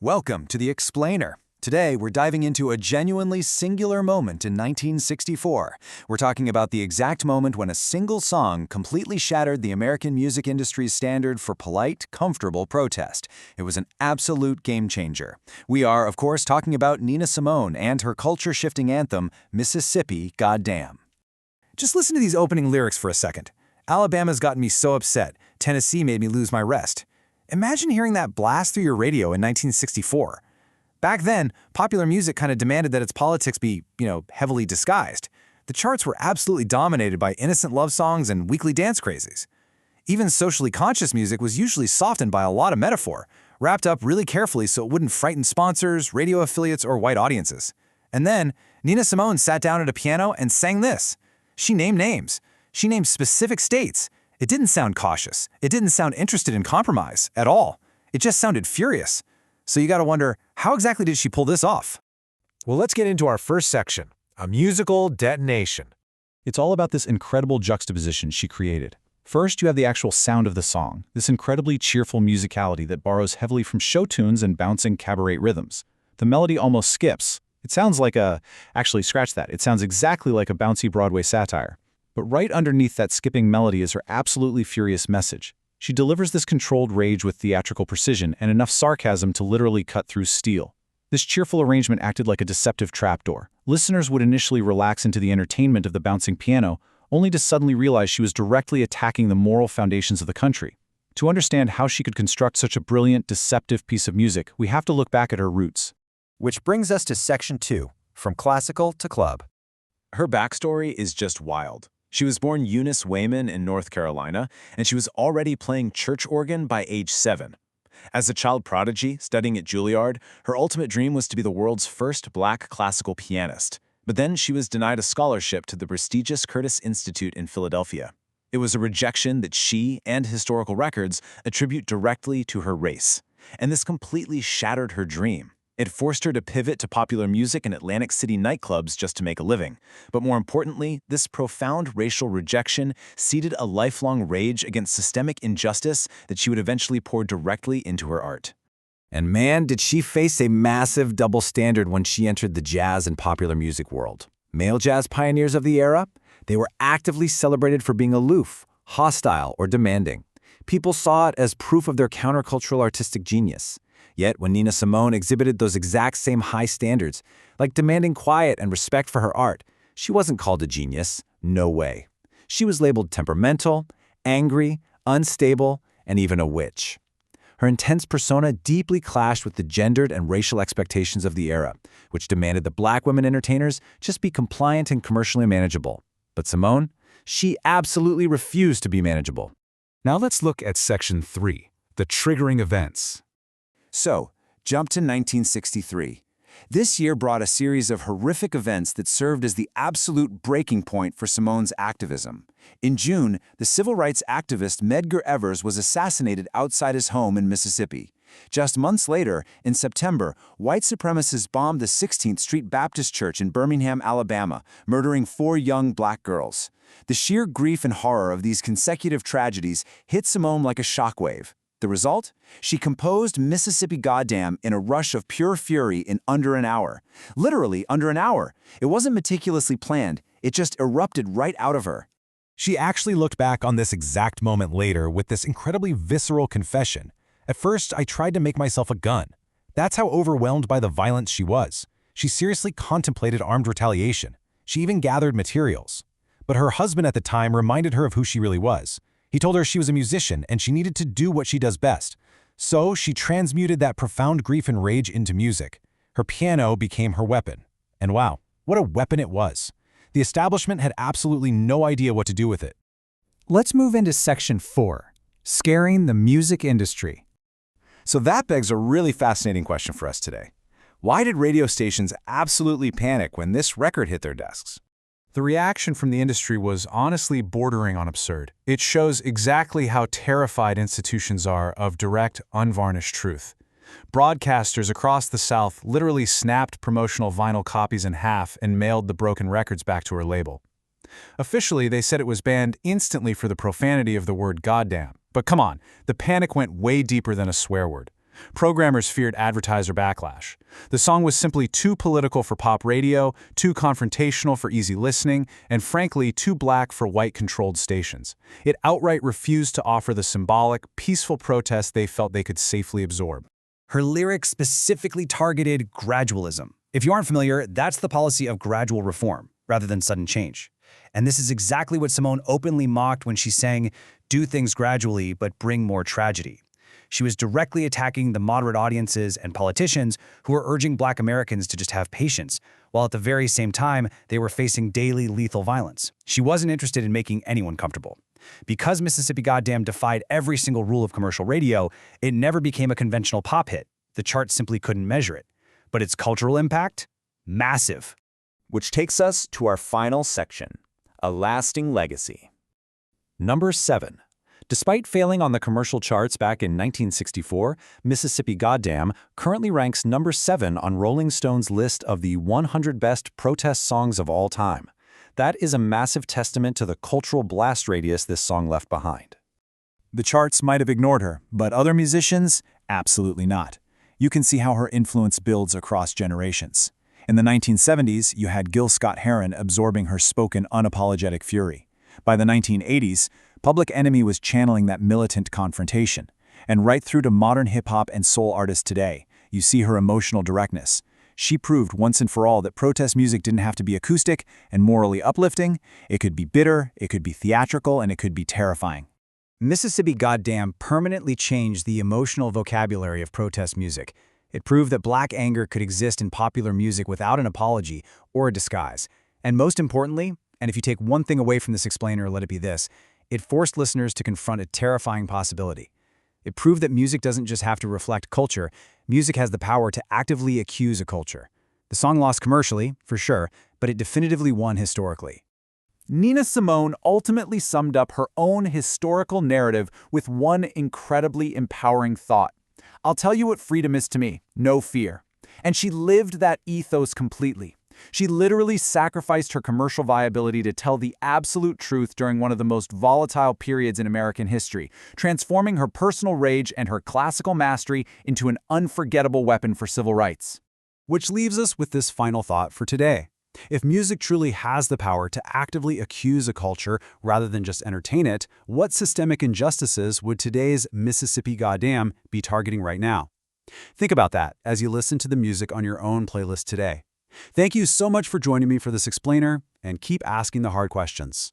Welcome to The Explainer. Today, we're diving into a genuinely singular moment in 1964. We're talking about the exact moment when a single song completely shattered the American music industry's standard for polite, comfortable protest. It was an absolute game changer. We are, of course, talking about Nina Simone and her culture-shifting anthem, Mississippi Goddamn. Just listen to these opening lyrics for a second. Alabama's gotten me so upset. Tennessee made me lose my rest. Imagine hearing that blast through your radio in 1964. Back then, popular music kind of demanded that its politics be, heavily disguised. The charts were absolutely dominated by innocent love songs and weekly dance crazies. Even socially conscious music was usually softened by a lot of metaphor, wrapped up really carefully so it wouldn't frighten sponsors, radio affiliates, or white audiences. And then, Nina Simone sat down at a piano and sang this. She named names. She named specific states. It didn't sound cautious. It didn't sound interested in compromise at all. It just sounded furious. So you gotta wonder, how exactly did she pull this off? Well, let's get into our first section, a musical detonation. It's all about this incredible juxtaposition she created. First, you have the actual sound of the song, this incredibly cheerful musicality that borrows heavily from show tunes and bouncing cabaret rhythms. The melody almost skips. It sounds like actually scratch that, it sounds exactly like a bouncy Broadway satire. But right underneath that skipping melody is her absolutely furious message. She delivers this controlled rage with theatrical precision and enough sarcasm to literally cut through steel. This cheerful arrangement acted like a deceptive trapdoor. Listeners would initially relax into the entertainment of the bouncing piano, only to suddenly realize she was directly attacking the moral foundations of the country. To understand how she could construct such a brilliant, deceptive piece of music, we have to look back at her roots. Which brings us to Section 2, From Classical to Club. Her backstory is just wild. She was born Eunice Wayman in North Carolina, and she was already playing church organ by age 7. As a child prodigy studying at Juilliard, her ultimate dream was to be the world's first black classical pianist. But then she was denied a scholarship to the prestigious Curtis Institute in Philadelphia. It was a rejection that she and historical records attribute directly to her race. And this completely shattered her dream. It forced her to pivot to popular music in Atlantic City nightclubs just to make a living. But more importantly, this profound racial rejection seeded a lifelong rage against systemic injustice that she would eventually pour directly into her art. And man, did she face a massive double standard when she entered the jazz and popular music world. Male jazz pioneers of the era, they were actively celebrated for being aloof, hostile, or demanding. People saw it as proof of their countercultural artistic genius. Yet, when Nina Simone exhibited those exact same high standards, like demanding quiet and respect for her art, she wasn't called a genius. No way. She was labeled temperamental, angry, unstable, and even a witch. Her intense persona deeply clashed with the gendered and racial expectations of the era, which demanded that black women entertainers just be compliant and commercially manageable. But Simone, she absolutely refused to be manageable. Now let's look at Section 3, the triggering events. So, jump to 1963. This year brought a series of horrific events that served as the absolute breaking point for Simone's activism. In June, the civil rights activist Medgar Evers was assassinated outside his home in Mississippi. Just months later, in September, white supremacists bombed the 16th Street Baptist Church in Birmingham, Alabama, murdering 4 young black girls. The sheer grief and horror of these consecutive tragedies hit Simone like a shockwave. The result? She composed Mississippi Goddamn in a rush of pure fury in under an hour. Literally under an hour. It wasn't meticulously planned. It just erupted right out of her. She actually looked back on this exact moment later with this incredibly visceral confession. At first, I tried to make myself a gun. That's how overwhelmed by the violence she was. She seriously contemplated armed retaliation. She even gathered materials. But her husband at the time reminded her of who she really was. He told her she was a musician and she needed to do what she does best. So she transmuted that profound grief and rage into music. Her piano became her weapon. And wow, what a weapon it was. The establishment had absolutely no idea what to do with it. Let's move into Section 4, Scaring the Music Industry. So that begs a really fascinating question for us today. Why did radio stations absolutely panic when this record hit their desks? The reaction from the industry was honestly bordering on absurd. It shows exactly how terrified institutions are of direct, unvarnished truth. Broadcasters across the South literally snapped promotional vinyl copies in half and mailed the broken records back to her label. Officially, they said it was banned instantly for the profanity of the word goddamn. But come on, the panic went way deeper than a swear word. Programmers feared advertiser backlash. The song was simply too political for pop radio, too confrontational for easy listening, and frankly, too black for white-controlled stations. It outright refused to offer the symbolic, peaceful protest they felt they could safely absorb. Her lyrics specifically targeted gradualism. If you aren't familiar, that's the policy of gradual reform, rather than sudden change. And this is exactly what Simone openly mocked when she sang, "Do things gradually, but bring more tragedy." She was directly attacking the moderate audiences and politicians who were urging Black Americans to just have patience, while at the very same time, they were facing daily lethal violence. She wasn't interested in making anyone comfortable. Because Mississippi Goddamn defied every single rule of commercial radio, it never became a conventional pop hit. The charts simply couldn't measure it. But its cultural impact? Massive. Which takes us to our final section, a lasting legacy. Number 7. Despite failing on the commercial charts back in 1964, Mississippi Goddamn currently ranks number 7 on Rolling Stone's list of the 100 best protest songs of all time. That is a massive testament to the cultural blast radius this song left behind. The charts might have ignored her, but other musicians? Absolutely not. You can see how her influence builds across generations. In the 1970s, you had Gil Scott-Heron absorbing her spoken, unapologetic fury. By the 1980s, Public Enemy was channeling that militant confrontation. And right through to modern hip-hop and soul artists today, you see her emotional directness. She proved once and for all that protest music didn't have to be acoustic and morally uplifting. It could be bitter, it could be theatrical, and it could be terrifying. Mississippi Goddamn permanently changed the emotional vocabulary of protest music. It proved that Black anger could exist in popular music without an apology or a disguise. And most importantly, and if you take one thing away from this explainer, let it be this, it forced listeners to confront a terrifying possibility. It proved that music doesn't just have to reflect culture, music has the power to actively accuse a culture. The song lost commercially, for sure, but it definitively won historically. Nina Simone ultimately summed up her own historical narrative with one incredibly empowering thought. I'll tell you what freedom is to me, no fear. And she lived that ethos completely. She literally sacrificed her commercial viability to tell the absolute truth during one of the most volatile periods in American history, transforming her personal rage and her classical mastery into an unforgettable weapon for civil rights. Which leaves us with this final thought for today. If music truly has the power to actively accuse a culture rather than just entertain it, what systemic injustices would today's Mississippi Goddamn be targeting right now? Think about that as you listen to the music on your own playlist today. Thank you so much for joining me for this explainer, and keep asking the hard questions.